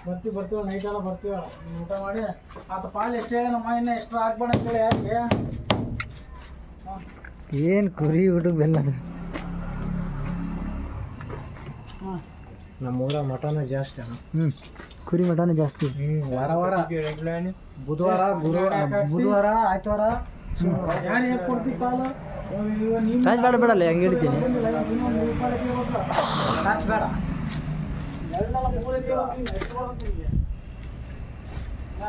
ಬರ್ತೀವಿ ನೈಟ್ ಎಲ್ಲ ಬರ್ತೀವ ಊಟ ಮಾಡಿ ಆತ ಪಾಲು ಎಷ್ಟೇ ನಮ್ಮ ಇನ್ನ ಎಷ್ಟು ಹಾಕ್ಬೇಡ ಅಂತೇಳಿ ಯಾರಿಗೆ ಏನು ಕುರಿ ಊಟಕ್ಕೆ ಬೆಲ್ಲದು ನಮ್ಮೂರ ಮಟನ್ ಜಾಸ್ತಿ ಕುರಿ ಮಟನ್ ಜಾಸ್ತಿ ವಾರ ಬುಧವಾರ ಆಯ್ತವಾರ ಯಾರು ಹೇಗೆ ಕೊಡ್ತೀವಿ ಪಾಲು ಬೇಡ ಬೇಡಲ್ಲ ಹೆಂಗೆ ಹಿಡಿತೀನಿ ಬೇಡ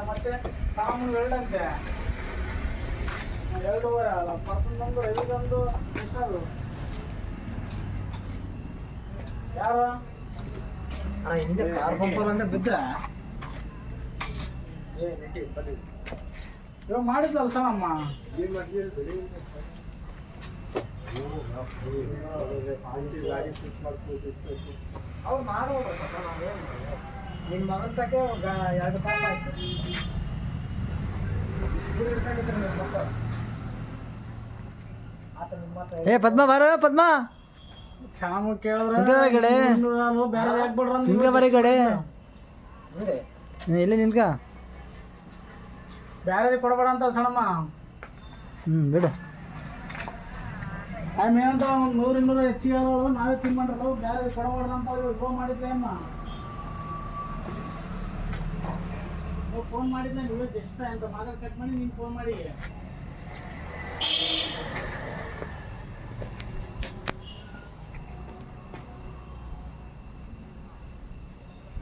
ಮತ್ತೆ ಸಾಮಾನು ಎರಡಂತೆ 2.5 ಅಲ್ಲ ಪರ್ಸನ್ದೊಂದು ಐದೊಂದು ಎಷ್ಟದು ಯಾರು ಹಿಂದೆ ಕಾರ್ ಬಂಪರ್ ಅಂತ ಬಿದ್ರ ಇವಾಗ ಮಾಡಿದ್ಲಲ್ಲ ಸಣಮ್ಮ ಅವ್ರು ಮಾಡೋದು ನಿನ್ನ ಮಗನ ತಕ್ಕೆ 2 ತಾಸು ಆಯ್ತು ಏ ಪದ್ಮ ಬಾರ ಪದ್ಮ ಚೆನ್ನಾಗಿ ಕೇಳಿದ್ರೆ ಕಡೆ ಬೇರೆ ಹಾಕ್ಬಿಡ್ರ ನಿನ್ಕ ಬರೀ ಕಡೆ ಇಲ್ಲ ನಿನ್ಕ ಬೇರೆ ಕೊಡಬೇಡ ಅಂತ ಸಣಮ್ಮ ಬಿಡ ಟೈಮ್ ಏನಂತ ಒಂದು 100-200 ಹೆಚ್ಚಿಗೆ ಹೇಳೋಳು ನಾವೇ ತಿನ್ಕೊಂಡ್ರಲ್ಲ ಬೇರೆ ಕೊಡಬಾರ್ದು ಅಂತ ಫೋನ್ ಮಾಡಿದ್ದೆ ಅಮ್ಮ ಫೋನ್ ಮಾಡಿದ್ದೆ ನೀವು ಜಸ್ಟ್ ಅಂತ ಮಾತಾಡಿ ಕಟ್ ಮಾಡಿ ನೀನು ಫೋನ್ ಮಾಡಿ